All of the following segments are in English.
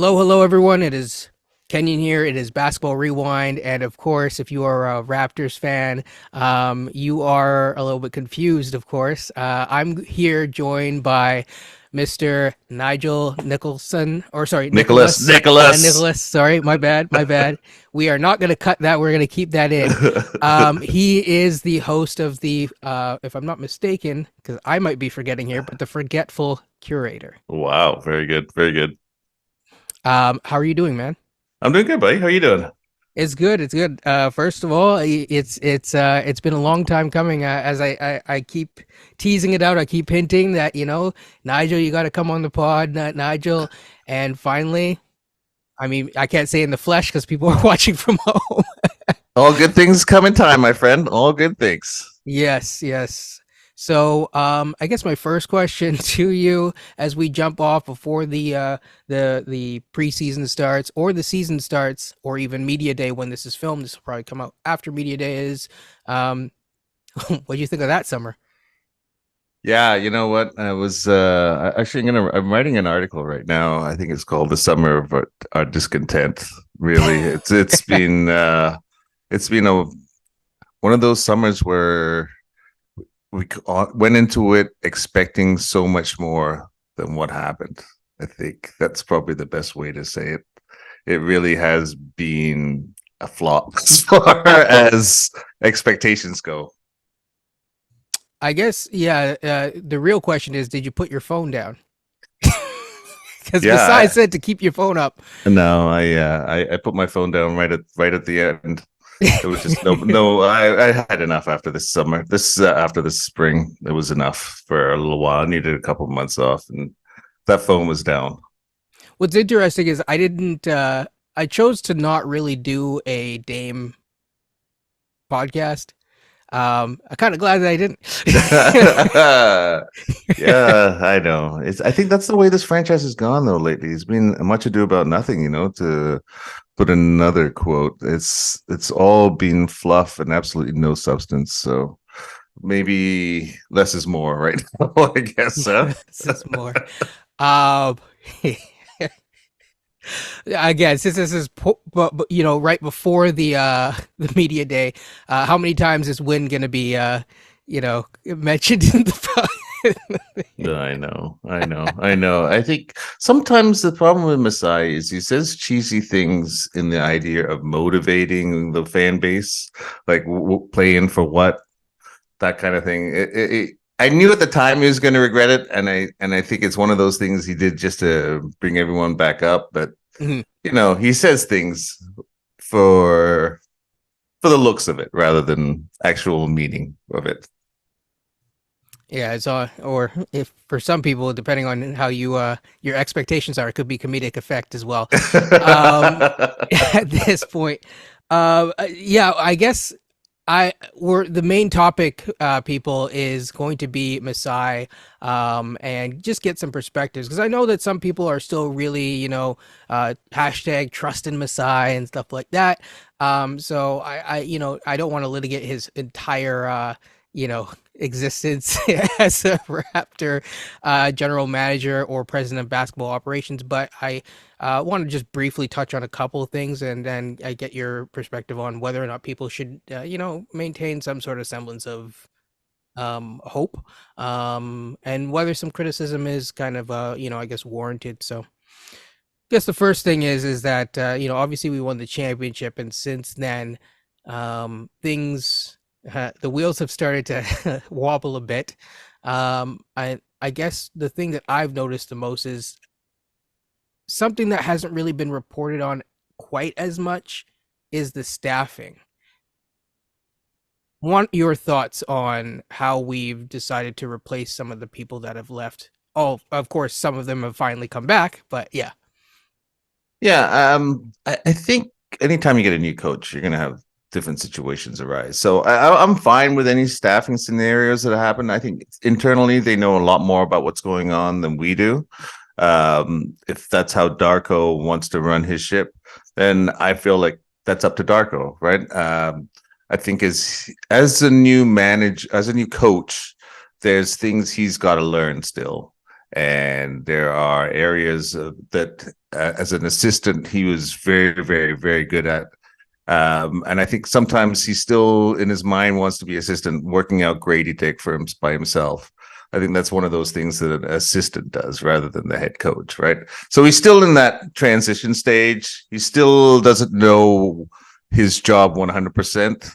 Hello, everyone. It is Kenyon here. It is Basketball Rewind, and of course, if you are a Raptors fan, you are a little bit confused. Of course, I'm here joined by Mr. Nigel Nicholson, or sorry, Nicholas, Nicholas. Nicholas. Nicholas. Sorry, my bad, my bad. We are not going to cut that. We're going to keep that in. He is the host of the, if I'm not mistaken, because I might be forgetting here, but the Forgetful Curator. Wow, very good, very good. How are you doing, man? I'm doing good, buddy. How are you doing? It's good. It's good. First of all, it's been a long time coming. As I keep teasing it out, I keep hinting that Nigel, you got to come on the pod, Nigel, and finally, I mean, I can't say in the flesh because people are watching from home. All good things come in time, my friend. All good things. Yes, yes. So, I guess my first question to you, as we jump off before the preseason starts, or the season starts, or even media day when this is filmed, this will probably come out after media day is, um, what do you think of that summer? Yeah, you know what? I was actually I'm writing an article right now. I think it's called "The Summer of Our Discontent." Really, it's been a one of those summers where went into it expecting so much more than what happened. I think that's probably the best way to say it. It really has been a flop as far as expectations go. I guess, yeah. The real question is, did you put your phone down? Because Yeah, Masai said to keep your phone up. no, I put my phone down right at the end. It was just no. I had enough after this summer. After this spring, it was enough for a little while. I needed a couple of months off, and that phone was down. What's interesting is I didn't. I chose to not really do a Dame podcast. I'm kind of glad that I didn't. Yeah, I know. I think that's the way this franchise has gone though lately. It's been much ado about nothing, to put another quote. It's all been fluff and absolutely no substance. So maybe less is more right now, I guess, huh? This is more. Um, Again, since this is right before the media day, how many times is Win gonna be mentioned in the pod? No, I know. I think sometimes the problem with Masai is he says cheesy things in the idea of motivating the fan base, like playing for what, that kind of thing. I knew at the time he was going to regret it, and I think it's one of those things he did just to bring everyone back up. But Mhm. he says things for the looks of it rather than actual meaning of it. Yeah, it's or if for some people, depending on how your expectations are, it could be comedic effect as well. Um, at this point, yeah, I guess we're the main topic, people, is going to be Masai, and just get some perspectives because I know that some people are still really, hashtag trust in Masai and stuff like that. So I don't want to litigate his entire, existence as a Raptor general manager or president of basketball operations, but I want to just briefly touch on a couple of things, and then I get your perspective on whether or not people should, maintain some sort of semblance of hope, and whether some criticism is kind of, I guess warranted. So, I guess the first thing is that obviously we won the championship, and since then, things the wheels have started to wobble a bit. I guess the thing that I've noticed the most is something that hasn't really been reported on quite as much is the staffing. Want your thoughts on how we've decided to replace some of the people that have left? Oh, of course, some of them have finally come back, but yeah. Yeah, I think anytime you get a new coach, you're going to have different situations arise. So I'm fine with any staffing scenarios that happen. I think internally they know a lot more about what's going on than we do. If that's how Darko wants to run his ship, then I feel like that's up to Darko, right? I think as a new coach, there's things he's got to learn still. And there are areas that, as an assistant, he was very, very, very good at. And I think sometimes he still, in his mind, wants to be assistant, working out Grady Dick for him by himself. I think that's one of those things that an assistant does rather than the head coach, right? So he's still in that transition stage. He still doesn't know his job 100%.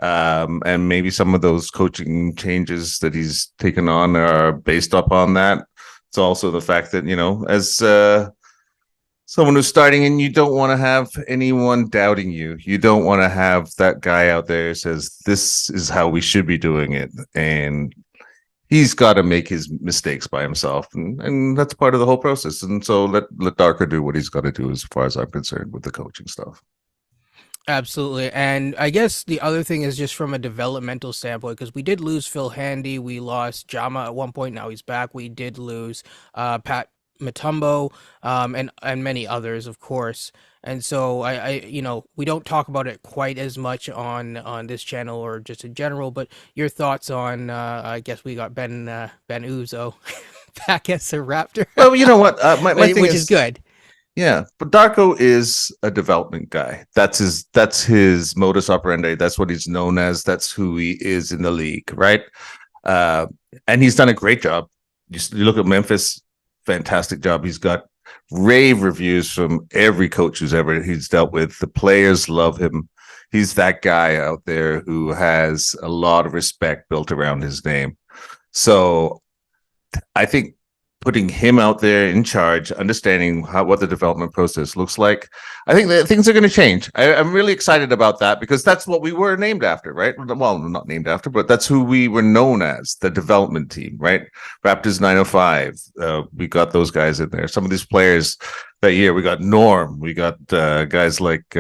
And maybe some of those coaching changes that he's taken on are based upon that. It's also the fact that, as someone who's starting, and you don't want to have anyone doubting you. You don't want to have that guy out there who says, this is how we should be doing it. And he's got to make his mistakes by himself. And that's part of the whole process. And so let Darker do what he's got to do as far as I'm concerned with the coaching stuff. Absolutely. And I guess the other thing is just from a developmental standpoint, because we did lose Phil Handy. We lost Jama at one point. Now he's back. We did lose Pat Matumbo, and many others, of course. And so we don't talk about it quite as much on this channel or just in general, but your thoughts on, I guess we got Ben Uzo back as a Raptor. Well, you know what? My thing which is good. Yeah, but Darko is a development guy. That's his modus operandi. That's what he's known as. That's who he is in the league, right? And he's done a great job. You look at Memphis, fantastic job. He's got rave reviews from every coach he's dealt with. The players love him. He's that guy out there who has a lot of respect built around his name. So I think putting him out there in charge, understanding what the development process looks like, I think that things are going to change. I'm really excited about that because that's what we were named after, right? Well, not named after, but that's who we were known as, the development team, right? Raptors 905. We got those guys in there. Some of these players that year, we got Norm. We got guys like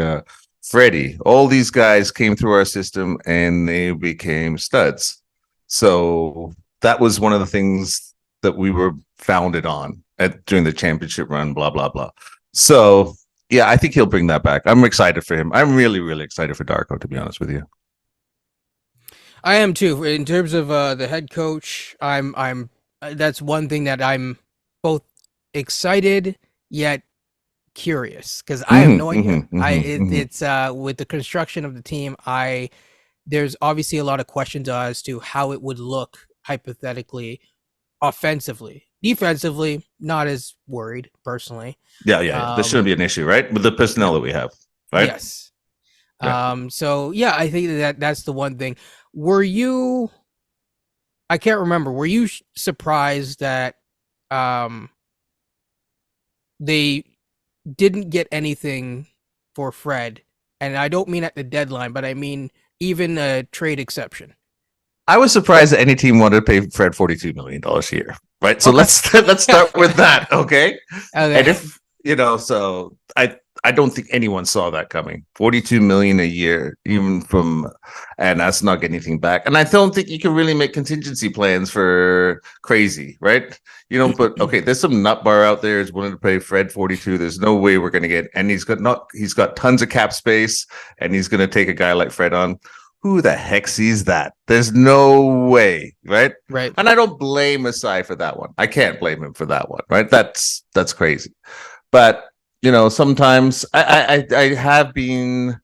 Freddie. All these guys came through our system and they became studs. So that was one of the things that we were founded on during the championship run, blah, blah, blah. So, yeah, I think he'll bring that back. I'm excited for him. I'm really, really excited for Darko, to be honest with you. I am too. In terms of the head coach, I'm that's one thing that I'm both excited yet curious because I have no idea. It's with the construction of the team, there's obviously a lot of questions as to how it would look hypothetically offensively. Defensively, not as worried personally. Yeah. This shouldn't be an issue, right? With the personnel that we have, right? Yes. So yeah, I think that's the one thing. Were you? I can't remember. Were you surprised that they didn't get anything for Fred? And I don't mean at the deadline, but I mean even a trade exception. I was surprised that any team wanted to pay Fred $42 million a year, right? So let's start with that, okay? And if so I don't think anyone saw that coming. $42 million a year, even and that's not getting anything back. And I don't think you can really make contingency plans for crazy, right? But okay, there's some nut bar out there who's willing to pay Fred 42. There's no way we're going to get, and he's got tons of cap space, and he's going to take a guy like Fred on. Who the heck sees that? There's no way, right? Right. And I don't blame Masai for that one. I can't blame him for that one, right? That's crazy. But sometimes I have been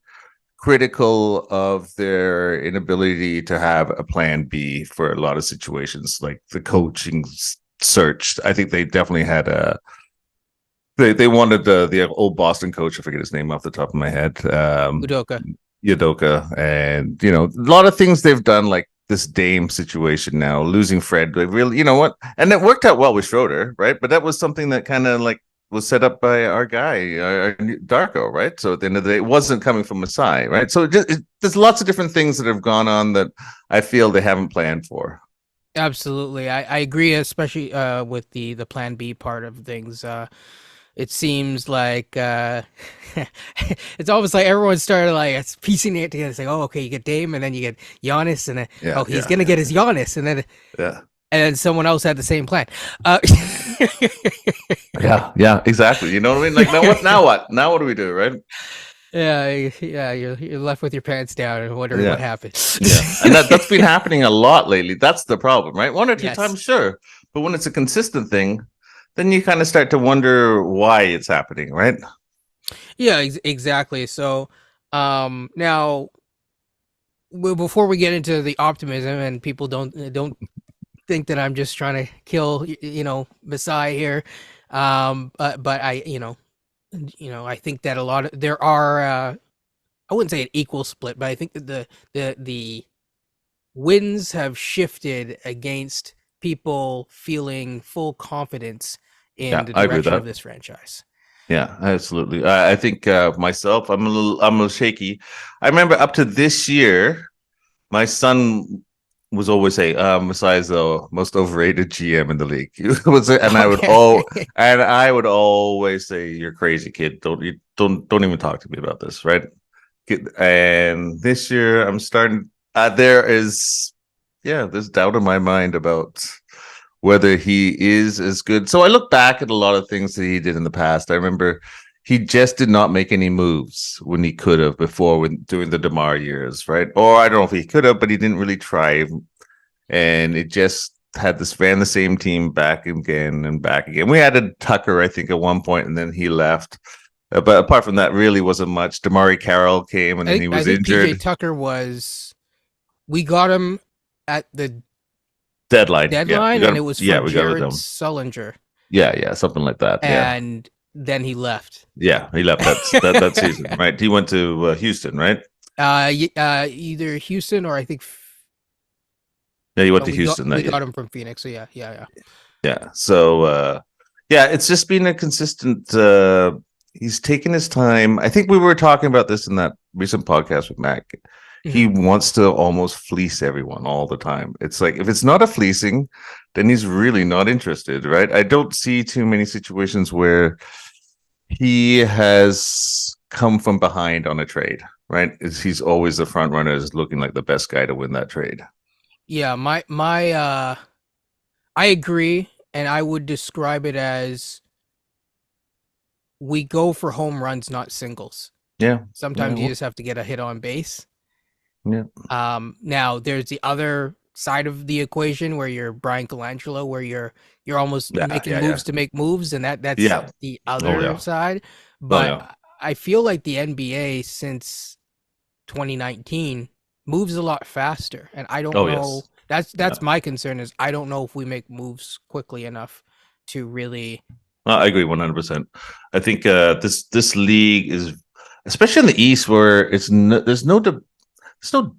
critical of their inability to have a plan B for a lot of situations, like the coaching search. I think they definitely had they wanted the old Boston coach. I forget his name off the top of my head. Udoka, and a lot of things they've done, like this Dame situation now, losing Fred. They really, and it worked out well with Schroeder, right? But that was something that kind of like was set up by our guy, our Darko, right? So at the end of the day, it wasn't coming from Masai, right? So there's lots of different things that have gone on that I feel they haven't planned for. Absolutely, I agree, especially with the plan B part of things. It seems like it's almost like everyone started like piecing it together. It's like, oh, okay, you get Dame, and then you get Giannis, and then he's gonna get his Giannis, and then and then someone else had the same plan. Yeah, exactly. You know what I mean? Like, now what? Now what do we do, right? Yeah. You're left with your pants down and wondering what happened. And that's been happening a lot lately. That's the problem, right? One or two times, sure. But when it's a consistent thing, then you kind of start to wonder why it's happening, right? Yeah, exactly. So, now before we get into the optimism, and people don't think that I'm just trying to kill Masai here, but I think that a lot of there are I wouldn't say an equal split, but I think that the winds have shifted against people feeling full confidence in Yeah, the I agree with direction of that. this franchise. Yeah, absolutely. I think myself, I'm a little shaky. I remember up to this year, my son was always saying, Masai is the most overrated GM in the league. And Okay. I would always say, "You're crazy, kid. Don't even talk to me about this." Right? And this year, I'm starting. There's doubt in my mind about whether he is as good. So I look back at a lot of things that he did in the past. I remember he just did not make any moves when he could have before when during the DeMar years, right? Or I don't know if he could have, but he didn't really try. And it just had this ran the same team back again and back again. We had a Tucker, I think, at one point, and then he left. But apart from that, really wasn't much. Damari Carroll came and then he I was think PJ injured. Tucker was we got him at the Deadline. Yeah, we deadline, got and it him. was for Yeah, we got it Jared done. Sullinger, Yeah, something like that. Yeah. and then he left. Yeah, he left that season, right? He went to Houston, right? Either Houston or I think Yeah, he went no, to we got Houston we that year. got him from Phoenix. So yeah. Yeah. So yeah, it's just been a consistent he's taken his time. I think we were talking about this in that recent podcast with Mac. He Mhm. wants to almost fleece everyone all the time. It's like if it's not a fleecing, then he's really not interested, right? I don't see too many situations where he has come from behind on a trade, right? He's always the front runner, is looking like the best guy to win that trade. Yeah, my I agree, and I would describe it as we go for home runs, not singles. Yeah, yeah, Sometimes you just have to get a hit on base. yeah, Now there's the other side of the equation where you're Brian Colangelo, where you're almost yeah, making yeah, yeah, moves to make moves, and that's yeah. the Oh other yeah, side. oh But yeah, I feel like the NBA since 2019 moves a lot faster, and I don't oh know. yes, That's yeah. my concern is I don't know if we make moves quickly enough to really. I agree 100%. I think this league is, especially in the East, where there's no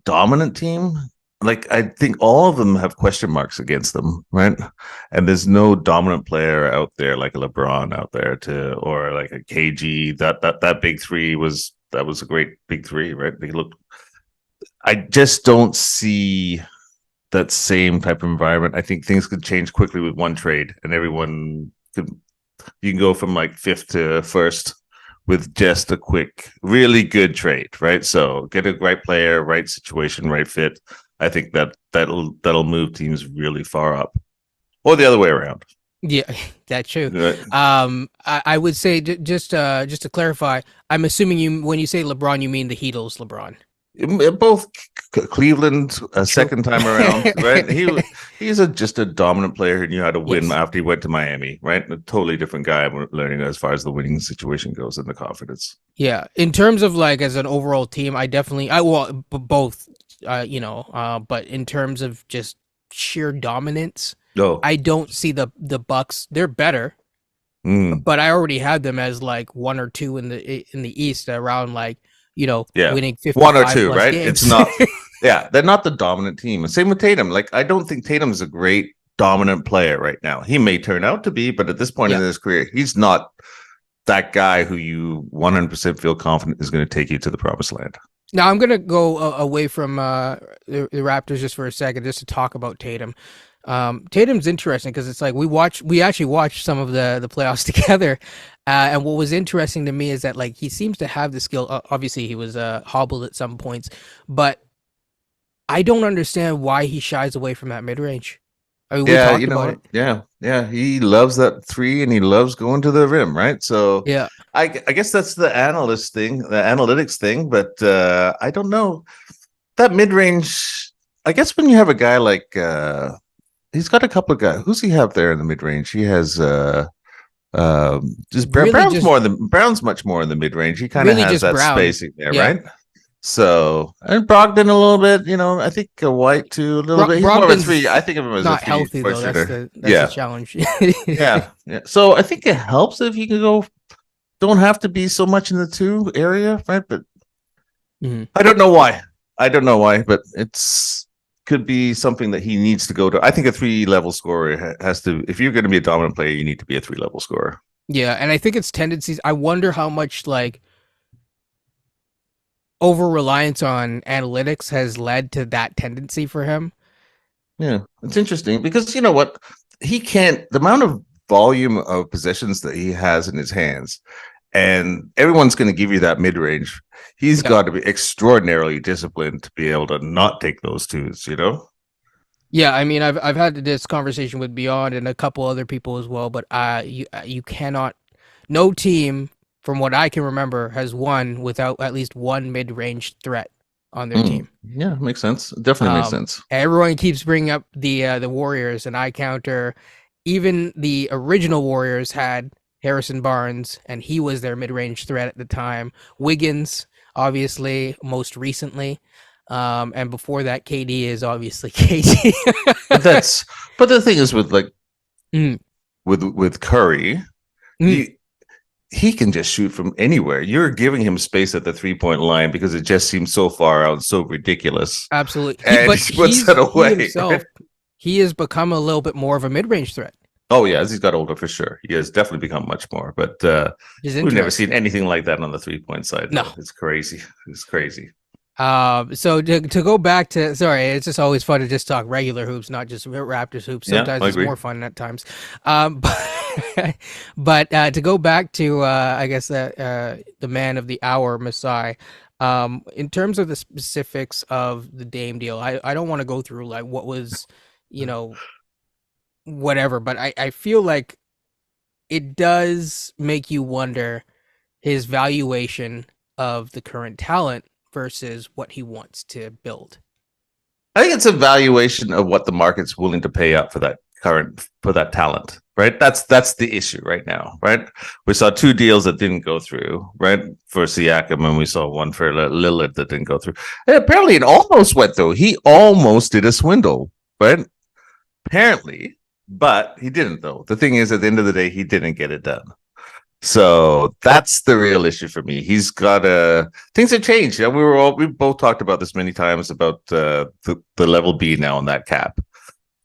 dominant team. Like I think all of them have question marks against them, right? And there's no dominant player out there like a LeBron out there to, or like a KG. That big three was a great big three, right? They looked. I just don't see that same type of environment. I think things could change quickly with one trade, and everyone could. You can go from like fifth to first with just a quick, really good trade, right? So get a right player, right situation, right fit. I think that'll move teams really far up, or the other way around. Yeah, that's true. Right? I would say just to clarify, I'm assuming you when you say LeBron, you mean the Heatles LeBron. Both Cleveland a True. second time around, right? He's just a dominant player who knew how to win Yes. after he went to Miami, right? A totally different guy learning as far as the winning situation goes and the confidence. Yeah. In terms of like as an overall team, I definitely I well both but in terms of just sheer dominance, Oh, I don't see the Bucks. They're better, mm, but I already had them as like one or two in the East around like, yeah, winning one or 55 two, plus right? It's games. not. Yeah, they're not the dominant team. Same with Tatum. Like I don't think Tatum is a great dominant player right now. He may turn out to be, but at this point in Yeah. his career, he's not that guy who you 100% feel confident is going to take you to the promised land. Now I'm gonna go away from the Raptors just for a second, just to talk about Tatum. Tatum's interesting because it's like we actually watched some of the playoffs together, and what was interesting to me is that like he seems to have the skill. Obviously, he was hobbled at some points, but I don't understand why he shies away from that mid range. I mean, we Yeah, you talked know about what? it. Yeah, he loves that three and he loves going to the rim, right? So Yeah, I guess that's the analyst thing, the analytics thing, but I don't know that mid range. I guess when you have a guy like he's got a couple of guys. Who's he have there in the mid range? He has just Really just Brown's much more in the mid range. He kind of really has just that Brown. spacing there, Yeah. right? So and Brogdon a little bit, I think White too a little bit. He's more of a three. I Brogdon's think of him as a not three healthy point though. That's shooter. the Yeah, challenge. yeah. So I think it helps if you can go. Don't have to be so much in the two area, right? But Mhm. I don't know why. I don't know why, but it's could be something that he needs to go to. I think a 3 level scorer has to. If you're going to be a dominant player, you need to be a 3 level scorer. Yeah, and I think it's tendencies. I wonder how much like over reliance on analytics has led to that tendency for him. Yeah, it's interesting because you know what? He can't, the amount of volume of possessions that he has in his hands, and everyone's going to give you that mid range. He's Yeah. got to be extraordinarily disciplined to be able to not take those twos, you know? Yeah, I mean, I've had this conversation with Beyond and a couple other people as well, but you cannot. No team, from what I can remember, has won without at least one mid-range threat on their team. Yeah, makes sense. Definitely makes sense. Everyone keeps bringing up the Warriors, and I counter. Even the original Warriors had Harrison Barnes, and he was their mid-range threat at the time. Wiggins, obviously, most recently, and before that, KD is obviously KD. But that's but the thing is with like Mm, with Curry, mm, you he can just shoot from anywhere. You're giving him space at the 3 point line because it just seems so far out, so ridiculous. absolutely. And But he puts that he away. himself, he has become a little bit more of a mid-range threat, Oh yeah, as he's got older for sure. He has definitely become much more. But which is we've never seen interesting. anything like that on the 3 point side No. though. It's crazy. It's crazy. So to go back to sorry, it's just always fun to just talk regular hoops, not just Raptors hoops. Yeah, Sometimes I it's agree. more fun at times. But to go back to I guess the man of the hour, Masai. In terms of the specifics of the Dame deal, I don't want to go through like what was, you know, whatever, but I feel like it does make you wonder his valuation of the current talent versus what he wants to build. I think it's a valuation of what the market's willing to pay up for that talent, right? That's the issue right now, right? We saw 2 deals that didn't go through, right? For Siakam, and we saw one for Lillard that didn't go through. And apparently, it almost went through. He almost did a swindle, right? Apparently, but he didn't though. The thing is, at the end of the day, he didn't get it done. So that's the real issue for me. He's got things have changed. Yeah, we both talked about this many times about the level B now on that cap.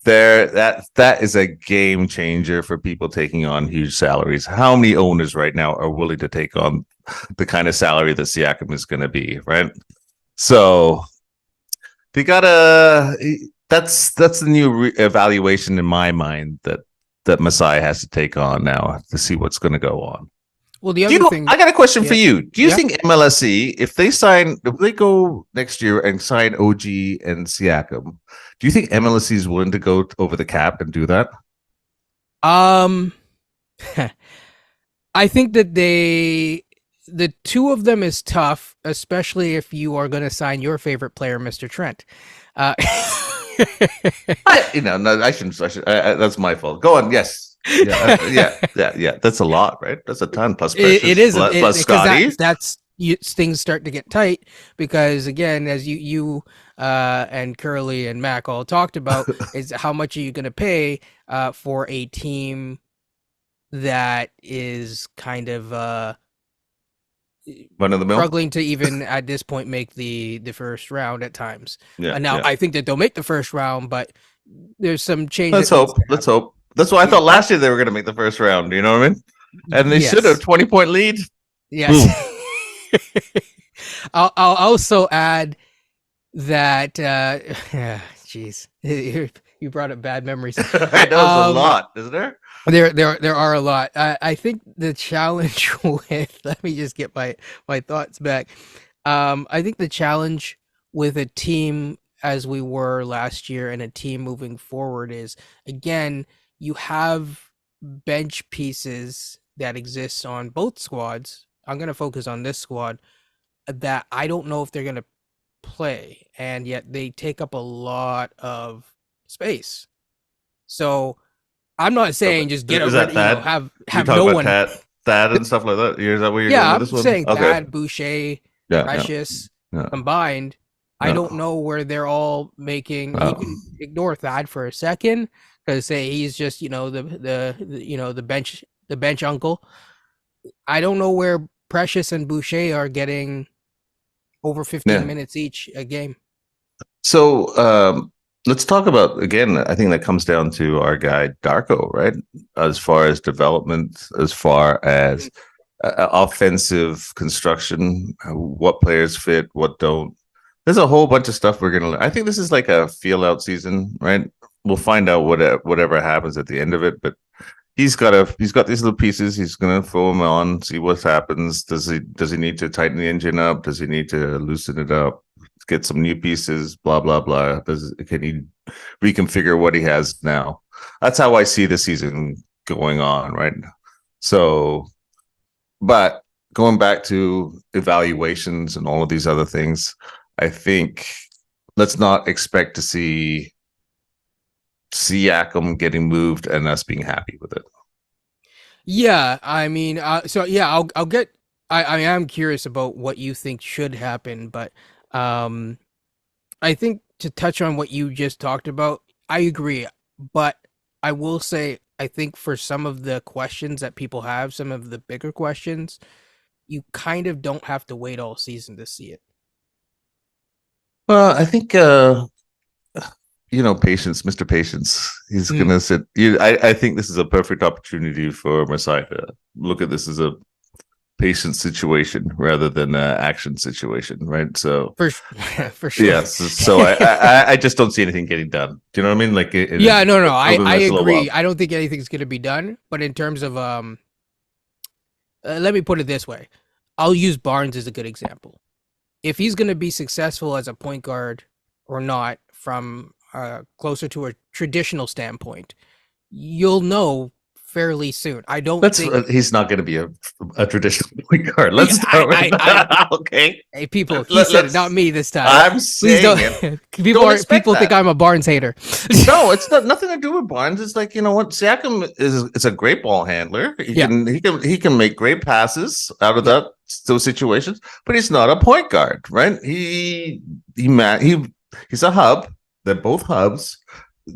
That is a game changer for people taking on huge salaries. How many owners right now are willing to take on the kind of salary that Siakam is going to be, right? So they gotta. That's the new evaluation in my mind that Masai has to take on now to see what's going to go on. Well, the other thing, I got a question for yeah, you. Do you yeah. think MLSE, if they go next year and sign OG and Siakam, do you think MLSE is willing to go over the cap and do that? Um, I think that the two of them is tough, especially if you are going to sign your favorite player, Mr. Trent. Uh, No, I shouldn't. That's my fault. Go on. Yes. Yeah. Yeah. That's a lot, right? That's a ton plus it Precious is plus because Scotty. that's you, things start to get tight because again, as you and Curly and Mac all talked about, is how much are you going to pay for a team that is kind of Run of the mill. struggling to even at this point make the first round at times. Yeah. Now Yeah. I think that they'll make the first round, but there's some change Let's that needs hope. to Let's happen. hope. That's why I Yeah. thought last year they were going to make the first round. You know what I mean? And they should have Yes. 20-point lead. Yes. Boom. I'll also add that jeez, you brought up bad memories. I know it's a Um, lot, isn't there? there are a lot. I think the challenge with let me just get my thoughts back. I think the challenge with a team as we were last year and a team moving forward is again you have bench pieces that exist on both squads. I'm gonna focus on this squad that I don't know if they're gonna play, and yet they take up a lot of space. So I'm not saying just get it Is rid, that you know, Thad? You're have talking no about one. Thad and stuff like that. Is that where you're going Yeah, with I'm this one? saying Okay. Thad, Boucher, Yeah, yeah, Precious yeah, combined. I don't yeah. know where they're all making. Oh, Even ignore Thad for a second, because say he's just the bench uncle. I don't know where Precious and Boucher are getting over 15 yeah. minutes each a game. So let's talk about again. I think that comes down to our guy Darko, right? As far as development, as far as offensive construction, what players fit, what don't. There's a whole bunch of stuff we're gonna learn. I think this is like a feel out season, right? We'll find out whatever happens at the end of it, but he's got these little pieces. He's gonna throw them on, see what happens. Does he need to tighten the engine up? Does he need to loosen it up? Get some new pieces, blah blah blah. Can he reconfigure what he has now? That's how I see the season going on, right? So, but going back to evaluations and all of these other things, I think let's not expect to see Siakam getting moved and us being happy with it. Yeah, I mean, so yeah, I'll get. I mean, I'm curious about what you think should happen, but um, I think to touch on what you just talked about, I agree. But I will say, I think for some of the questions that people have, some of the bigger questions, you kind of don't have to wait all season to see it. Well, I think patience, Mr. Patience. He's Mm. gonna sit. I think this is a perfect opportunity for Masai to look at this as a patient situation rather than an action situation, right? So For for sure. yes, so I just don't see anything getting done. Do you know what I mean? Like Yeah, no, building I this a little agree. while. I don't think anything's going to be done, but in terms of let me put it this way. I'll use Barnes as a good example. If he's going to be successful as a point guard or not from closer to a traditional standpoint, you'll know fairly soon. I don't Let's. think He's not going to be a traditional point guard. Let's start with I that. Okay. hey people, he said it, not Let's. me this time. I'm Please saying don't. it. people Don't are expect people think that. I'm a Barnes hater. No, it's not nothing to do with Barnes. It's like, you know what, Siakam is a great ball handler. He Yeah, can he can he can make great passes out of yeah, those situations, but he's not a point guard, right? He's a hub. They're both hubs.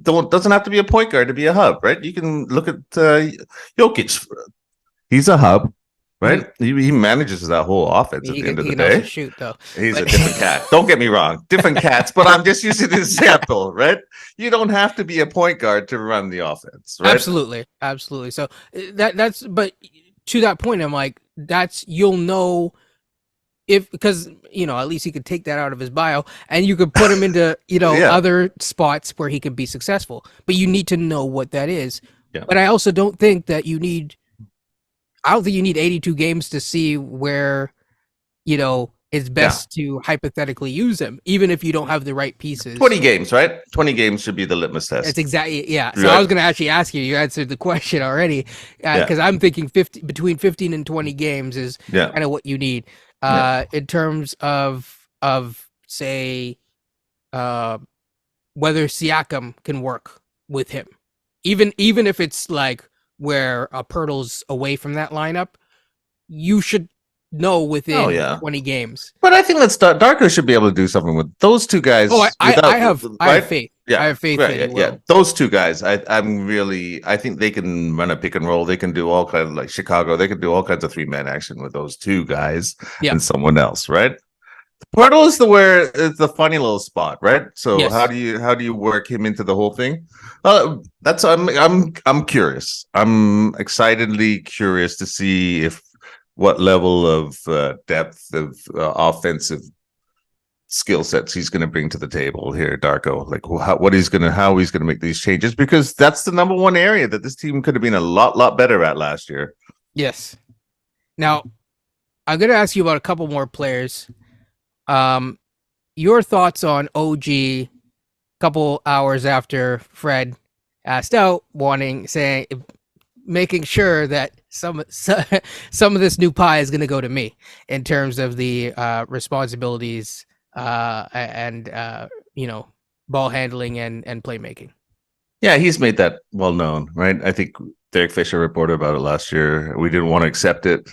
Don't Doesn't have to be a point guard to be a hub, right? You can look at Jokic. He's a hub, mhm. right? He manages that whole offense at He the end of he the can also day. shoot though, He's a but different cat. Don't get me wrong, different cats, but I'm just using an example, right? You don't have to be a point guard to run the offense, right? absolutely, absolutely. So that's but to that point, I'm like that's you'll know if because at least he could take that out of his bio and you could put him into Yeah, other spots where he could be successful. But you need to know what that is. yeah, But I also don't think that you need. I don't think you need 82 games to see where it's yeah. best to hypothetically use him, even if you don't have the right pieces. 20 games, right? 20 games should be the litmus It's test, exactly yeah. So I right? was gonna actually ask you. You answered the question already, Yeah, because I'm thinking between 15 and 20 games is yeah, kind of what you need. yeah. In terms of say, uh, whether Siakam can work with him, even if it's like where a Pirtle's away from that lineup, you should know Oh within yeah. 20 games. But I think let's start. Darko should be able to do something with those two Oh, guys I have right? faith. I Yeah, have faith right. that Yeah, he yeah. will. Those two guys, I think they can run a pick and roll. They can do all kinds of like Chicago. They can do all kinds of 3-man action with those two guys Yeah. and someone else, right? Portal is it's the funny little spot, right? So Yes. how do you work him into the whole thing? That's I'm curious. I'm excitedly curious to see if what level of depth of offensive skill sets he's going to bring to the table here, Darko. Like how he's going to make these changes because that's the number one area that this team could have been a lot better at last year. Yes. Now, I'm going to ask you about a couple more players. Your thoughts on OG a couple hours after Fred asked out, making sure that some of this new pie is going to go to me in terms of the responsibilities and ball handling and playmaking. Yeah, he's made that well known, right? I think Derek Fisher reported about it last year. We didn't want to accept it.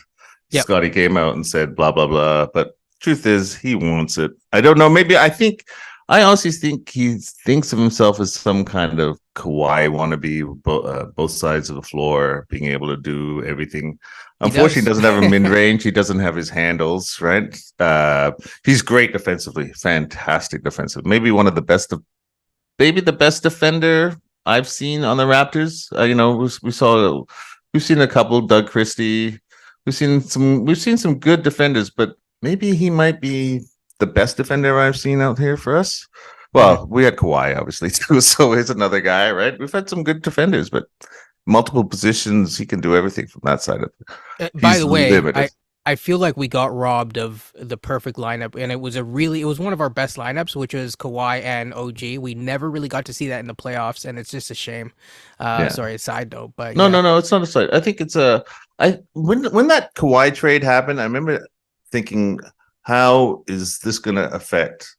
Yep. Scotty came out and said blah blah blah. But truth is, he wants it. I don't know. Maybe I honestly think he thinks of himself as some kind of Kawhi wannabe, both sides of the floor, being able to do everything. He Unfortunately, he does. doesn't have a mid range. He doesn't have his handles, right? He's great defensively, fantastic defensive. Maybe one of the best of maybe the best defender I've seen on the Raptors. We've seen a couple, Doug Christie. We've seen some good defenders, but maybe he might be the best defender I've seen out here for us. Mhm. Well, we had Kawhi obviously too, so he's another guy, right? We've had some good defenders, but multiple positions, he can do everything from that side of it. By He's the way, limited. I feel like we got robbed of the perfect lineup, and it was one of our best lineups, which was Kawhi and OG. We never really got to see that in the playoffs, and it's just a shame. Yeah. Sorry, a side note, but No, yeah, no, no. It's not a side. I think it's a. I when that Kawhi trade happened, I remember thinking, how is this going to affect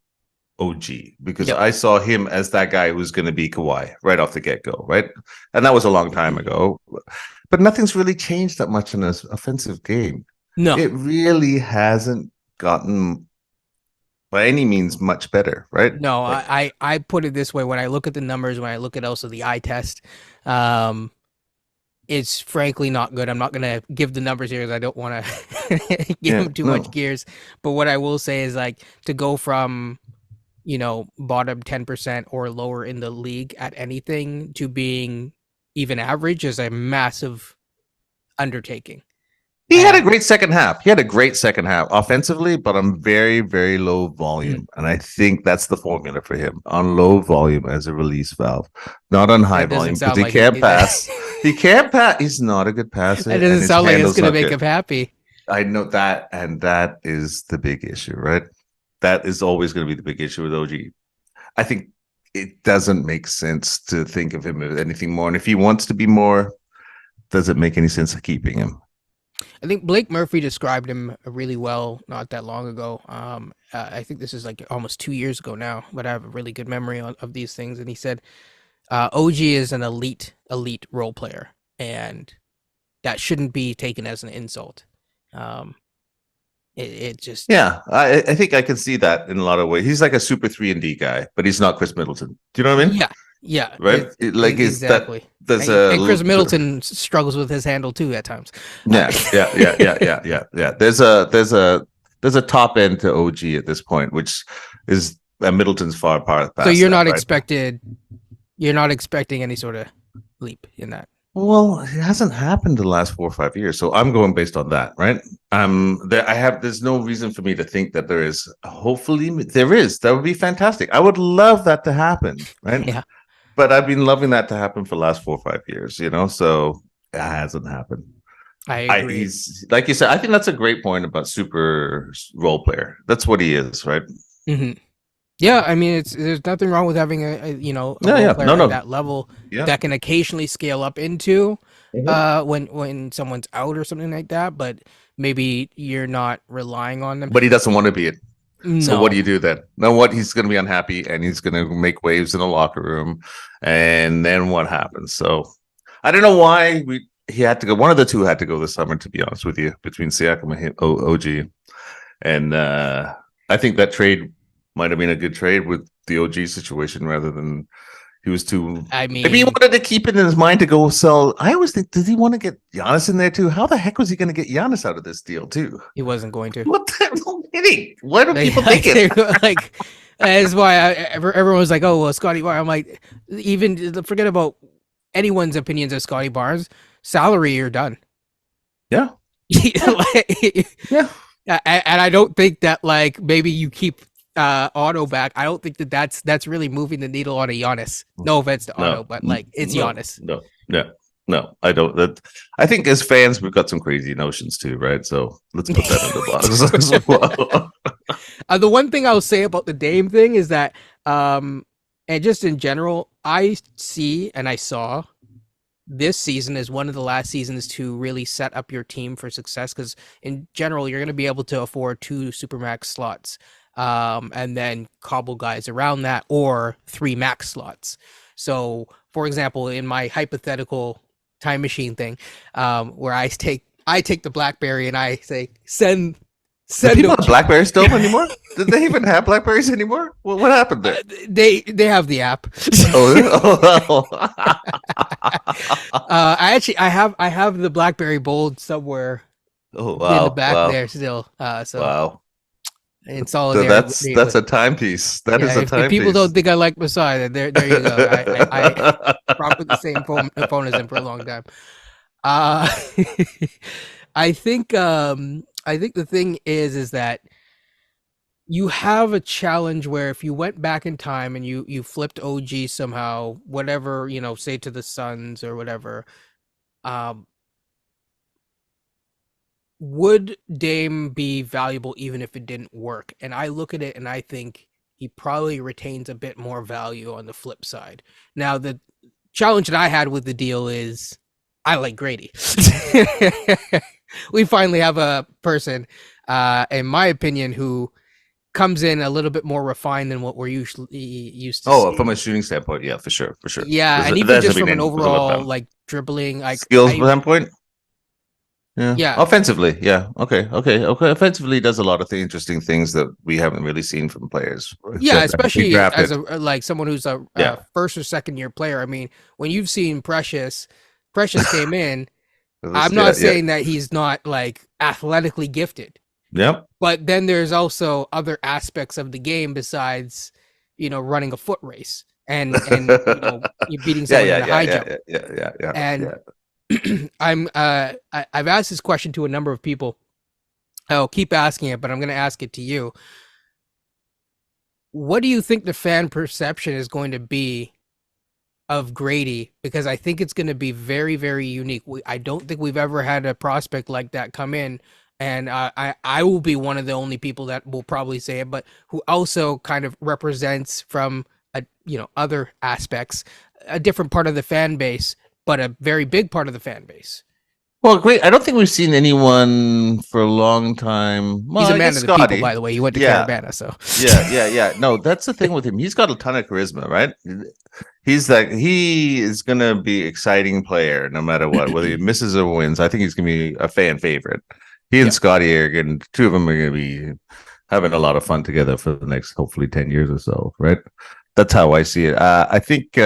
OG? Because yep. I saw him as that guy who's going to be Kawhi right off the get go, right? And that was a long time ago. But nothing's really changed that much in this offensive game. No, It really hasn't gotten by any means much better, right? no, Like, I put it this way: when I look at the numbers, when I look at also the eye test, um, it's frankly not good. I'm not gonna give the numbers here because I don't want to give yeah, them too much no, gears. But what I will say is like to go from bottom 10% or lower in the league at anything to being even average is a massive undertaking. he had a And great second half. He had a great second half offensively, but on very, very low volume. And I think that's the formula for him on low volume as a release valve, not on high that doesn't volume because sound he like it. can't pass. He can't pass. He's not a good That passer, and doesn't his sound like it's handle's gonna not make good. him happy. I know that, and that is the big issue, right? That is always going to be the big issue with OG. I think it doesn't make sense to think of him as anything more. And if he wants to be more, does it make any sense keeping him? I think Blake Murphy described him really well not that long ago. I think this is like almost 2 years ago now, but I have a really good memory of these things. And he said, OG is an elite role player, and that shouldn't be taken as an insult. Um, it just, Yeah, I think I can see that in a lot of ways. He's like a super 3-and-D guy, but he's not Chris Middleton. Do you know what I mean? yeah, yeah, Right? Like is that exactly. there's a And Chris Middleton struggles with his handle too at times. yeah, yeah. There's a top end to OG at this point, which is Middleton's far So past that, right? you're not expecting any sort of leap in that. Well, it hasn't happened the last 4 or 5 years, so I'm going based on that, right? There's no reason for me to think that there is. Hopefully, there is. That would be fantastic. I would love that to happen, right? Yeah, But I've been loving that to happen for the last 4 or 5 years, so it hasn't happened. I I agree. he's like you said. I think that's a great point about super role player. That's what he is, right? Hmm. Yeah, I mean, it's there's nothing wrong with having a Yeah, role yeah. player No, at no. that level Yeah. that can occasionally scale up into Mhm. when someone's out or something like that, but maybe you're not relying on them. But he doesn't want to be it. So what No. do you do then? Now what he's going to be unhappy and he's going to make waves in the locker room, and then what happens? So I don't know why he had to go. One of the two had to go this summer, to be honest with you, between Siakam and OG. And I think that trade might have been a good trade with the OG situation rather than he was too. I Maybe he mean, wanted to keep it in his mind to go sell. I always think, did he want to get Giannis in there too? How the heck was he going to get Giannis out of this deal too? he wasn't going to. What the no kidding? Why do Like, people think it? like that's why everyone was like, "Oh, well, Scotty Barnes." I'm like, even forget about anyone's opinions of Scotty Barnes. Salary, you're done. Yeah, Like, yeah. and I don't think that like maybe you keep Otto back. I don't think that that's really moving the needle on a Giannis. No offense to Otto, No, but like it's no, Giannis. no, no, no. I don't. That I think as fans, we've got some crazy notions too, right? So let's put that in the box as well. The one thing I'll say about the Dame thing is that, and just in general, I see and I saw this season is one of the last seasons to really set up your team for success because in general you're going to be able to afford two supermax slots, and then cobble guys around that or three max slots. So for example, in my hypothetical time machine thing, where I take the BlackBerry and I say Do send people have OG. Blackberries still anymore? Did they even have Blackberries anymore? What happened there? They have the app. Oh, I have the BlackBerry Bold somewhere oh, in the wow, back wow, there still. So wow. in So solidarity that's with, a timepiece. That yeah, is a if people don't timepiece. think I like Masai, then there you go. I rocked with the same phone as him for a long time. Uh, I think the thing is that you have a challenge where if you went back in time and you flipped OG somehow, whatever, say to the Suns or whatever, um, would Dame be valuable even if it didn't work? And I look at it and I think he probably retains a bit more value on the flip side. Now, the challenge that I had with the deal is I like Grady. We finally have a person, in my opinion, who comes in a little bit more refined than what we're usually used to Oh, from a seeing. shooting standpoint, yeah, for sure, for sure. Yeah, and There even hasn't just been from an any wiggle overall about like dribbling, like skills I standpoint. Yeah, yeah, offensively, yeah, okay. Offensively, does a lot of interesting things that we haven't really seen from players yeah, that we especially as drafted. a like someone who's a Yeah, first or second year player. I mean, when you've seen Precious came in. I'm yeah, not yeah, saying that he's not like athletically gifted, yep. but then there's also other aspects of the game besides, running a foot race and you beating Yeah, someone yeah, in a yeah, high yeah, jump. yeah, yeah, yeah, yeah, And yeah. I've asked this question to a number of people. I'll keep asking it, but I'm going to ask it to you. What do you think the fan perception is going to be of Grady? Because I think it's going to be very, very unique. I don't think we've ever had a prospect like that come in, and I will be one of the only people that will probably say it, but who also kind of represents from a other aspects a different part of the fan base, but a very big part of the fan base. Well, great. I don't think we've seen anyone for a long time. Well, He's a I man guess of the people, by Scotty. the way. He went to Yeah, Caravana, so yeah. No, that's the thing with him. He's got a ton of charisma, right? He is gonna be exciting player no matter what, whether he misses or wins. I think he's gonna be a fan favorite. He and yeah. Scotty are going two of them are gonna be having a lot of fun together for the next hopefully 10 years or so, right? That's how I see it. I think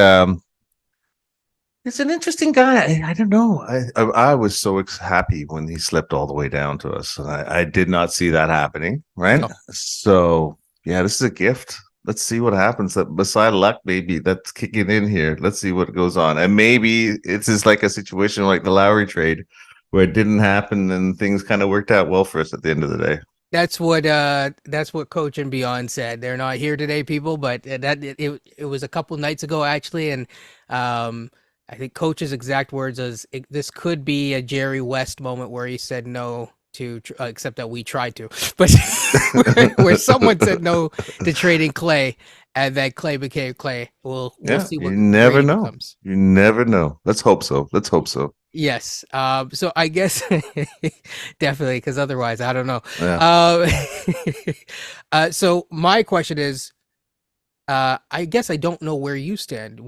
he's an interesting guy. I don't know. I was so happy when he slipped all the way down to us. I did not see that happening. Right. No, So yeah, this is a gift. Let's see what happens. That beside luck, maybe that's kicking in here. Let's see what goes on. And maybe it's just like a situation like the Lowry trade where it didn't happen and things kind of worked out well for us at the end of the day. that's what Coach and Beyond said. They're not here today, people, but it was a couple nights ago actually, and I think Coach's exact words is this could be a Jerry West moment where he said no to except that we tried to, but where someone said no to trading Clay, and then Clay became Clay. We'll Yeah, see you what never Grady know. becomes. You never know. Let's hope so. Let's hope so. Yes. So I guess definitely, because otherwise, I don't know. Yeah. Uh, so my question is, I guess I don't know where you stand.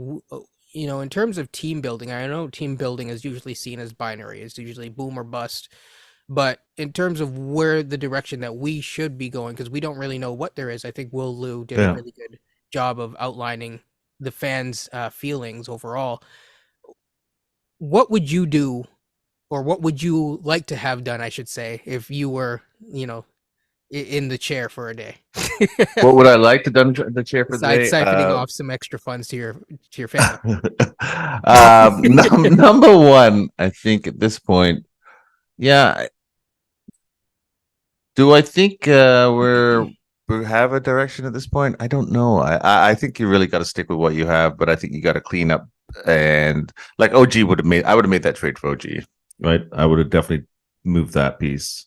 In terms of team building, I know team building is usually seen as binary. It's usually boom or bust. But in terms of where the direction that we should be going, because we don't really know what there is, I think Will Liu did a Yeah. really good job of outlining the fans' feelings overall. What would you do, or what would you like to have done, I should say, if you were, in the chair for a day? What would I like to done the chair for the Besides day? siphoning off some extra funds to your family. Number one, I think at this point, yeah. Do I think we have a direction at this point? I don't know. I think you really got to stick with what you have, but I think you got to clean up and like OG would have made. I would have made that trade for OG, right? I would have definitely moved that piece.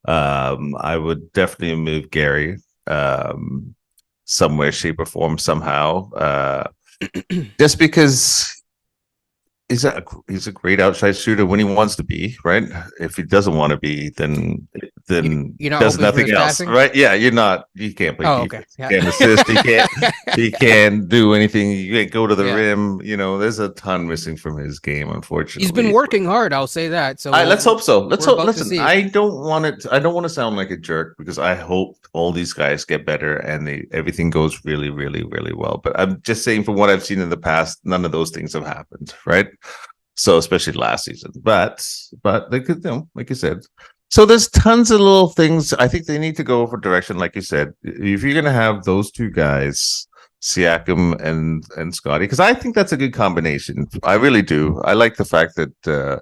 I would definitely move Gary, somewhere, shape, or form, somehow. Just because he's a great outside shooter when he wants to be, right? If he doesn't want to be, then then You're not does hoping for nothing his else, passing? right? Yeah, you can't play Oh, okay. defense, Yeah. you can't assist, he can't do anything, you can't go to the Yeah. rim. There's a ton missing from his game, He's been unfortunately. working hard, I'll say that. Let's So hope so. Let's we're hope. about to Listen, see. I don't want to sound like a jerk because I hope all these guys get better and everything goes really, really, really well. But I'm just saying, from what I've seen in the past, none of those things have happened, right? So especially last season, but they could, like you said. So there's tons of little things. I think they need to go for direction, like you said. If you're gonna have those two guys, Siakam and Scotty, because I think that's a good combination. I really do. I like the fact that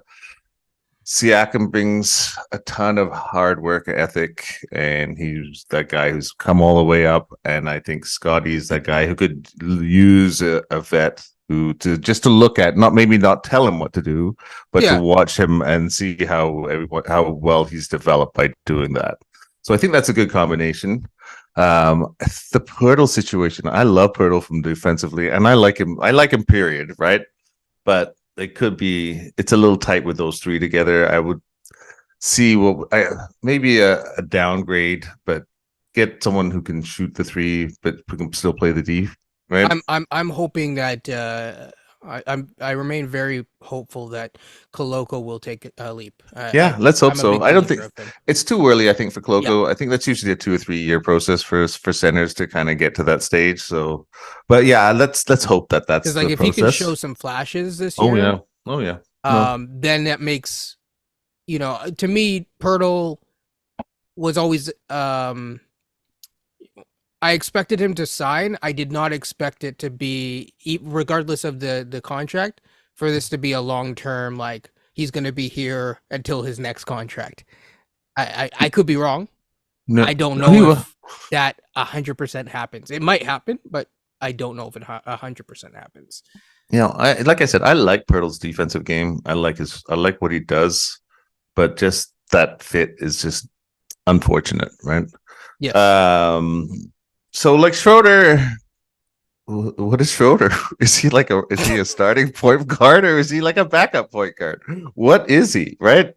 Siakam brings a ton of hard work ethic, and he's that guy who's come all the way up. And I think Scotty's that guy who could use a vet who to look at, not tell him what to do, but to Yeah. watch him and see how well he's developed by doing that. So I think that's a good combination. The Pirtle situation, I love Pirtle from defensively, and I like him. I like him, period, right? But it's a little tight with those three together. I would see maybe a downgrade, but get someone who can shoot the three, but who can still play the D, right? I'm hoping that I remain very hopeful that Koloko will take a leap. Yeah, let's hope I'm a so. big I don't believer think of him. it's too early. I think for Yeah. Koloko, I think that's usually a 2 or 3 year process for centers to kind of get to that stage. So, but yeah, let's hope that's Because like the if he can process. show some flashes this Oh year, yeah, oh yeah. No. then that makes to me, Pirtle was always I expected him to sign. I did not expect it to be, regardless of the contract, for this to be a long term. Like he's going to be here until his next contract. I could be wrong. No, I don't no, know if that 100% happens. It might happen, but I don't know if it 100% happens. like I said, I like Pirtle's defensive game. I like what he does, but just that fit is just unfortunate, right? Yes. So like Schroeder, what is Schroeder? Is he a starting point guard, or is he like a backup point guard? What is he, right?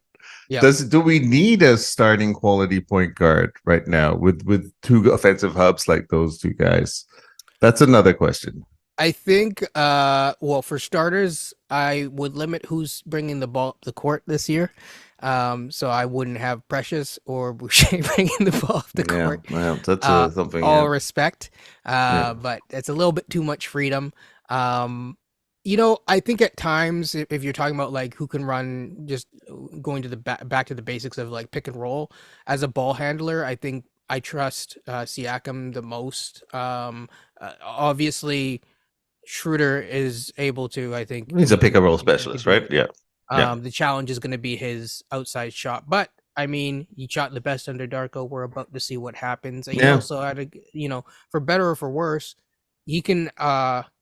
Yeah. Do we need a starting quality point guard right now with two offensive hubs like those two guys? That's another question. I think, well, for starters, I would limit who's bringing the ball up the court this year. So I wouldn't have Precious or Boucher bringing the ball up the court. Yeah, that's something. All respect, but it's a little bit too much freedom. I think at times, if you're talking about like who can run, just going to the back to the basics of like pick and roll as a ball handler, I think I trust Siakam the most. Obviously, Schroeder is able to. I think he's a pick and roll specialist, right? Yeah. The challenge is going to be his outside shot, but I mean, he shot the best under Darko. We're about to see what happens. He also had for better or for worse, he can.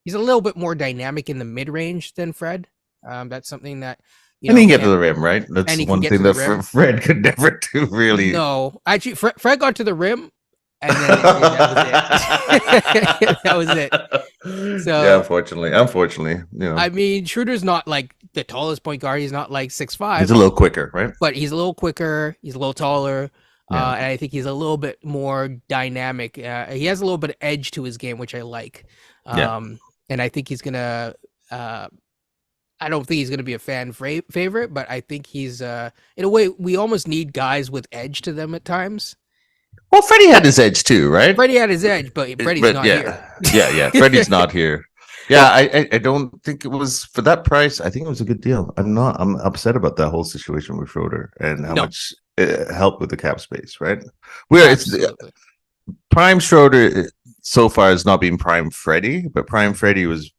He's a little bit more dynamic in the mid range than Fred. That's something that and he can get to the rim, right? That's one thing that Fred could never do. Really, no. Actually, Fred got to the rim, and then that was it. So yeah, unfortunately, I mean, Schroeder's not like the tallest point guard. He's not like 6'5". He's a little quicker, right? But he's a little quicker. He's a little taller. And I think he's a little bit more dynamic. He has a little bit of edge to his game, which I like. And I think he's gonna. I don't think he's gonna be a fan favorite, but I think he's in a way we almost need guys with edge to them at times. Well, Freddie had his edge too, right? Freddie had his edge, but Freddie's not here. Yeah. Freddie's not here. Yeah, I don't think it was for that price. I think it was a good deal. I'm upset about that whole situation with Schroeder and how much it helped with the cap space, right? It's prime Schroeder so far has not been prime Freddie, but prime Freddie was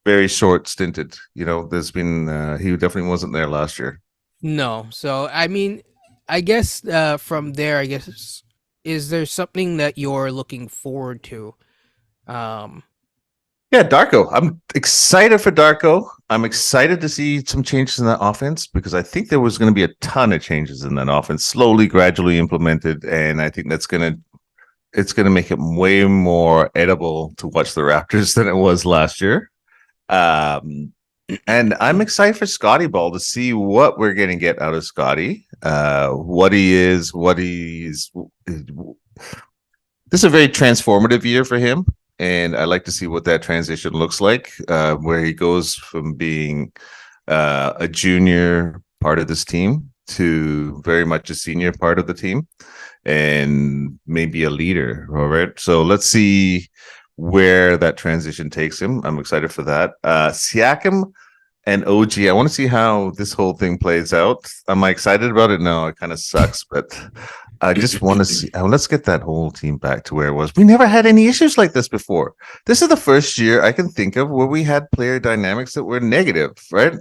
very short stinted. There's been he definitely wasn't there last year. No, so I mean, I guess from there, is there something that you're looking forward to? Yeah, Darko. I'm excited for Darko. I'm excited to see some changes in that offense because I think there was going to be a ton of changes in that offense, slowly, gradually implemented, and I think it's going to make it way more edible to watch the Raptors than it was last year. And I'm excited for Scotty Ball to see what we're going to get out of Scotty. What he is, what he's. This is a very transformative year for him, and I like to see what that transition looks like, where he goes from being a junior part of this team to very much a senior part of the team, and maybe a leader. All right, so let's see where that transition takes him. I'm excited for that. Siakam and OG, I want to see how this whole thing plays out. Am I excited about it? No, it kind of sucks, but I just want to see. Let's get that whole team back to where it was. We never had any issues like this before. This is the first year I can think of where we had player dynamics that were negative, right?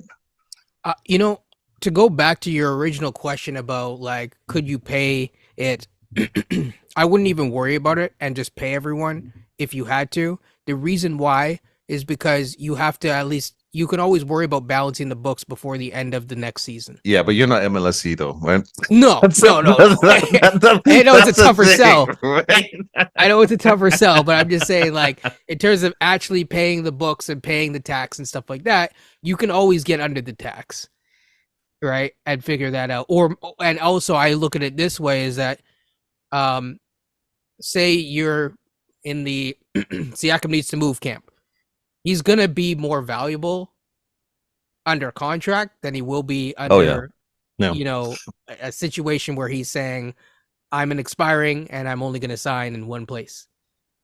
You know, to go back to your original question about like, could you pay it? I wouldn't even worry about it and just pay everyone if you had to. The reason why is because you have to at least you can always worry about balancing the books before the end of the next season. Yeah, but you're not MLSE though, right? No, no. I know it's a tougher sell. Right? I know it's a tougher sell, but I'm just saying, like, in terms of actually paying the books and paying the tax and stuff like that, you can always get under the tax, right? And figure that out. And also, I look at it this way: is that, say you're in the Siakam needs to move camp. He's gonna be more valuable under contract than he will be under, a situation where he's saying, "I'm an expiring and I'm only gonna sign in one place."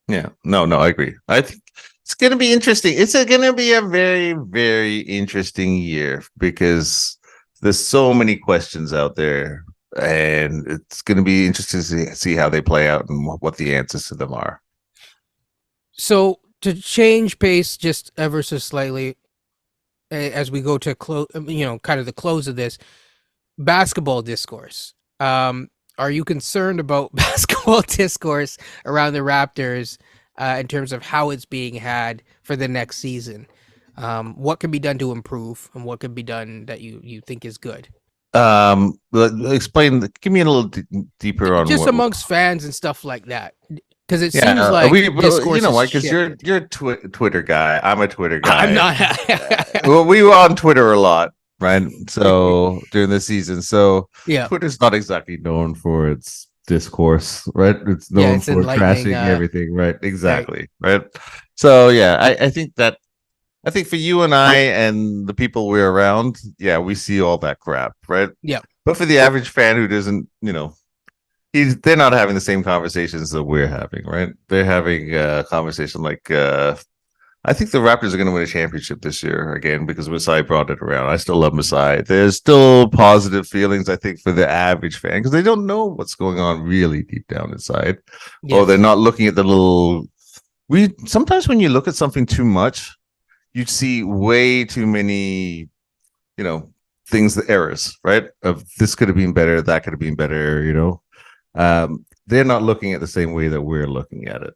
Yeah, no, I agree. I think it's gonna be interesting. It's gonna be a very, very interesting year because there's so many questions out there, and it's gonna be interesting to see how they play out and what the answers to them are. So to change pace just ever so slightly as we go to close, kind of the close of this basketball discourse. Are you concerned about basketball discourse around the Raptors in terms of how it's being had for the next season? What can be done to improve, and what can be done that you think is good? Explain. Give me a little deeper on just amongst fans and stuff like that. Because it seems like discourse, you know why? Because you're a Twitter guy. I'm a Twitter guy. I'm not. Well, we were on Twitter a lot, right? So during the season, yeah, Twitter's not exactly known for its discourse, right? It's known for trashing everything, right? Exactly, right? So yeah, I think for you and I and the people we're around, yeah, we see all that crap, right? Yeah. But for the average fan who doesn't, they're not having the same conversations that we're having, right? They're having a conversation like, I think the Raptors are going to win a championship this year again because Masai brought it around. I still love Masai. There's still positive feelings, I think, for the average fan because they don't know what's going on really deep down inside. Yes. Or they're not looking at the little. Sometimes when you look at something too much, you see way too many, things, the errors, right? Of this could have been better, that could have been better, they're not looking at the same way that we're looking at it.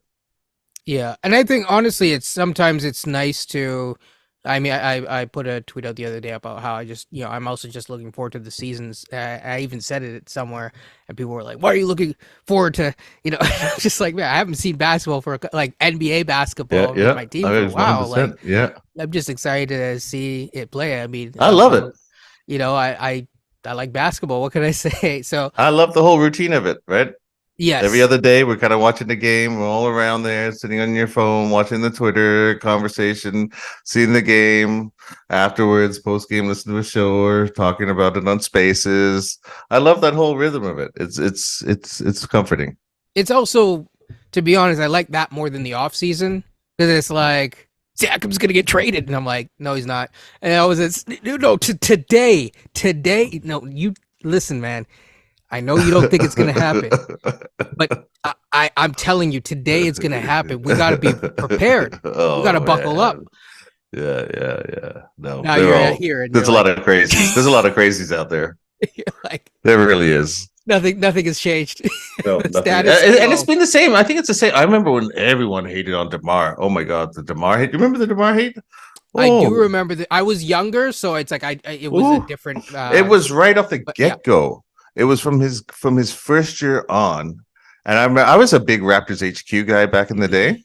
Yeah, and I think honestly, sometimes it's nice to. I mean, I put a tweet out the other day about how I just I'm also just looking forward to the seasons. I even said it somewhere, and people were like, "Why are you looking forward to?" Just like, man, I haven't seen basketball for like NBA basketball with my team for a while. Like, yeah, I'm just excited to see it play. I mean, I love it. I like basketball. What can I say? So I love the whole routine of it, right? Yes. Every other day, we're kind of watching the game. We're all around there, sitting on your phone, watching the Twitter conversation, seeing the game afterwards, post game, listen to a show or talking about it on Spaces. I love that whole rhythm of it. It's comforting. It's also, to be honest, I like that more than the off season because it's like Siakam's gonna get traded, and I'm like, no, he's not. And I was today. No, you listen, man. I know you don't think it's going to happen, but I'm telling you, today it's going to happen. We got to be prepared. We got to buckle up. Yeah. No, now you're here. There's a lot of crazies. There's a lot of crazies out there. There really is. Nothing has changed. No, nothing. And it's been the same. I think it's the same. I remember when everyone hated on DeMar. Oh my God, the DeMar hate. You remember the DeMar hate? Oh. I do remember that. I was younger, so it's like it was a different. It was right off the get-go. Yeah. It was from his first year on, and I was a big Raptors HQ guy back in the day,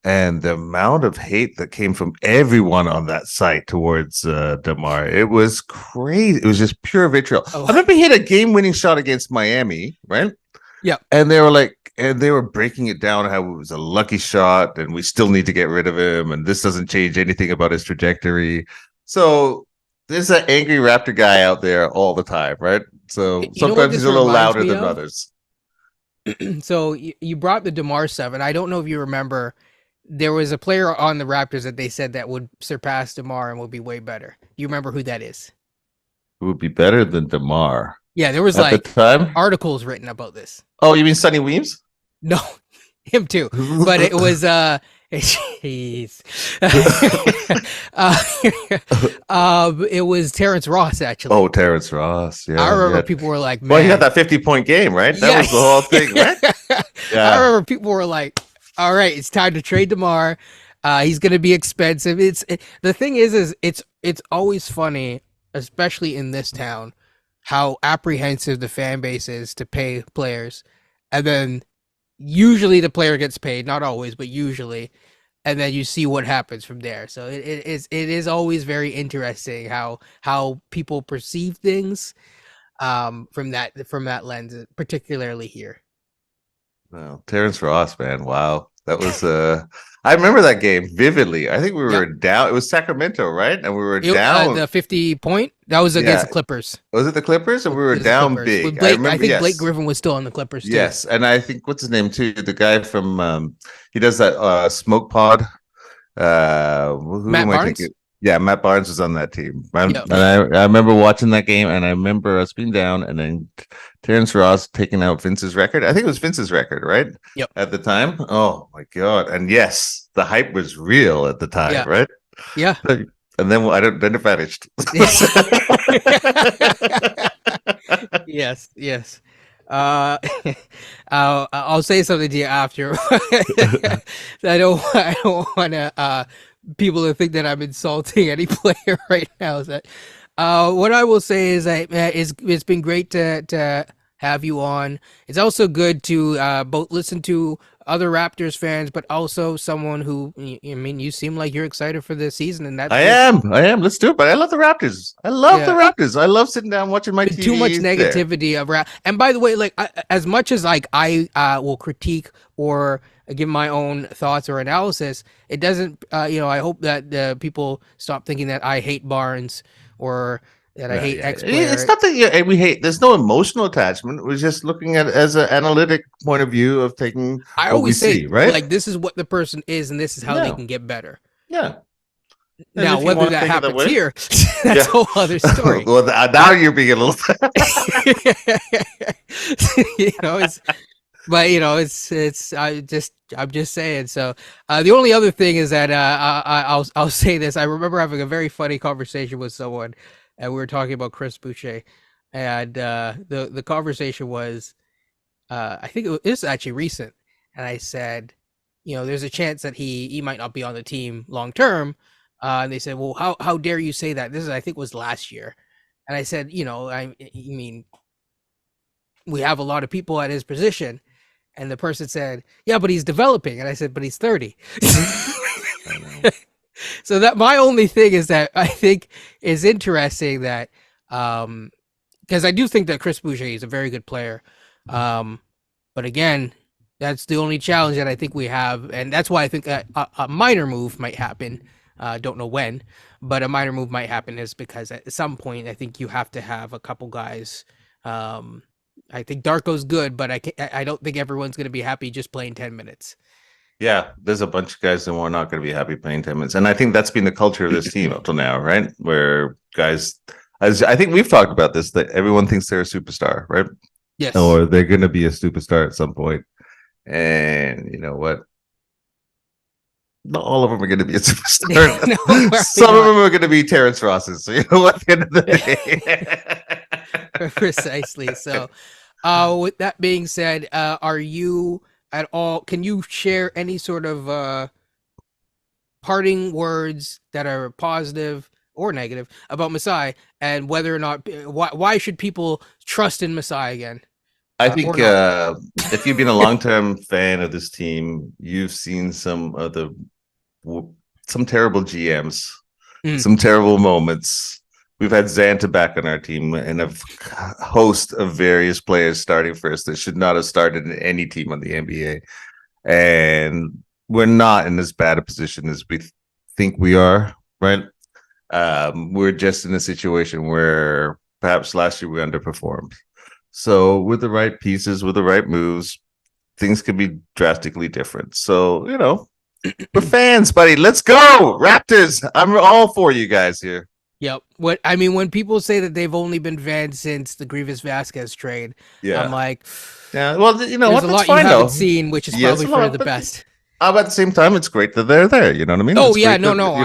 and the amount of hate that came from everyone on that site towards DeMar, it was crazy. It was just pure vitriol. Oh, I remember he hit a game-winning shot against Miami, right? yeah. And they were like, and they were breaking it down how it was a lucky shot, and we still need to get rid of him, and this doesn't change anything about his trajectory. So there's that angry Raptor guy out there all the time, right? So You know what sometimes he's this a little reminds louder me than of? others. So you brought the DeMar stuff, and I don't know if you remember, there was a player on the Raptors that they said that would surpass DeMar and would be way better. You remember who that is? It would be better than DeMar Yeah, there was at the like time. articles written about this. Oh, you mean Sonny Weems? No, him too. But it was jeez. It was Terrence Ross actually. Oh, Terrence Ross. I Yeah, remember yeah. people were like, Well, he had man. that 50-point game, right? That Yeah. was the whole thing, right? I Yeah. remember people were like, all right, it's time to trade DeMar. He's gonna be expensive. The thing is it's always funny, especially in this town, how apprehensive the fan base is to pay players. And then usually the player gets paid, not always, but usually, and then you see what happens from there. So it is always very interesting how people perceive things from that lens, particularly here. Well, Terrence Ross, man. Wow. That was I remember that game vividly. I think we Yep. were down. It was Sacramento, right? And we were The down. 50 point that was against Yeah. the Clippers. Was it the Clippers? And we were Against the down Clippers with big. I Blake. I remember, think Blake yes. Griffin was still on the Clippers too. Yes. And I think what's his name too? The guy from he does that smoke pod. Who Matt am I Barnes. thinking? Yeah, Matt Barnes was on that team. Yep. And I remember watching that game, and I remember us being down, and then Terrence Ross taking out Vince's record. I think it was Vince's record, right? Yep. At the time. Oh my god! And yes, the hype was real at the time, Yeah. right? Yeah. And then I don't. Then it vanished. Yes. Yes. Uh, I'll say something to you after. I don't want to people to think that I'm insulting any player right now. Is that what I will say is that it's been great to have you on. It's also good to both listen to other Raptors fans, but also someone who I mean, you seem like you're excited for this season, and that's I good. am. I am. Let's do it. But I love the Raptors. I love the Yeah. Raptors. I love sitting down watching my Been too much TV there. negativity of rap. And by the way, like as much as like I will critique or give my own thoughts or analysis, it doesn't. I hope that people stop thinking that I hate Barnes or that I hate X It's player. not that we hate. There's no emotional attachment. We're just looking at it as an analytic point of view of taking I what we always say see, right? like this is what the person is, and this is how they Yeah, can get better. yeah. And Now, if you whether want to that take it that happens way, here, that's a whole other story. well, now you're being a little. It's but I'm just saying. So the only other thing is that I'll say this. I remember having a very funny conversation with someone, and we were talking about Chris Boucher, and the conversation was I think this is actually recent, and I said, there's a chance that he might not be on the team long term, and they said, well, how dare you say that? This is I think was last year, and I said, I mean, we have a lot of people at his position. And the person said, yeah, but he's developing. And I said, but he's 30. So that my only thing is that I think is interesting that because I do think that Chris Boucher is a very good player. But again, that's the only challenge that I think we have. And that's why I think that a minor move might happen. Don't know when, but a minor move might happen is because at some point I think you have to have a couple guys I think Darko's good, but I don't think everyone's going to be happy just playing 10 minutes. Yeah, there's a bunch of guys that are not going to be happy playing 10 minutes. And I think that's been the culture of this team up till now, right? Where guys, as I think we've talked about this, that everyone thinks they're a superstar, right? Yes. Or they're going to be a superstar at some point. And you know what? Not all of them are going to be a superstar. No, Some of them are going to be Terrence Rosses. So you know what? At the end of the day. Precisely. So, with that being said, are you at all? Can you share any sort of parting words that are positive or negative about Masai, and whether or not why should people trust in Masai again? I or think not. if you've been a long-term fan of this team, you've seen some of the some terrible GMs, Mm, some terrible moments. We've had Zanta back on our team and a host of various players starting first that should not have started in any team on the NBA. And we're not in as bad a position as we think we are, right? We're just in a situation where perhaps last year we underperformed. So with the right pieces, with the right moves, things could be drastically different. So, we're fans, buddy. Let's go. Raptors. I'm all for you guys here. yep. What I mean, when people say that they've only been fans since the Grievous Vasquez trade, I'm Yeah. like, Yeah. Well, you know there's what? a That's lot you fine haven't though. seen, which is Yes, probably a for lot, the but best. at the same time, it's great that they're there. You know what I mean? Oh It's yeah, great no, that, no.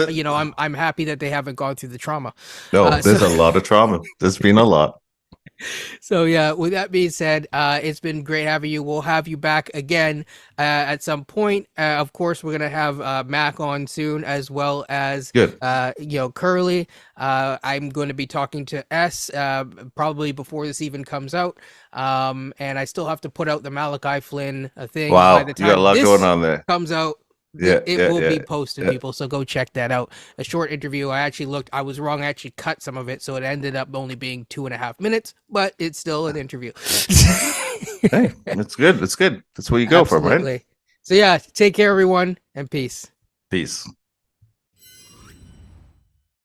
you know, that, I'm happy that they haven't gone through the trauma. no, So there's a lot of trauma. There's been a lot. So yeah, with that being said, it's been great having you. We'll have you back again at some point. Of course, we're gonna have Mac on soon, as well as Good. Curly. I'm going to be talking to S probably before this even comes out. And I still have to put out the Malachi Flynn thing. By Wow. the You got a time lot going this on there. comes out, Yeah. it Yeah. will be Yeah. posted, Yeah. people. So go check that out. A short interview. I actually looked. I was wrong. I actually cut some of it, so it ended up only being 2.5 minutes. But it's still an interview. Hey, it's good. It's good. That's where you go from, right? Absolutely. So yeah, take care, everyone, and peace. Peace.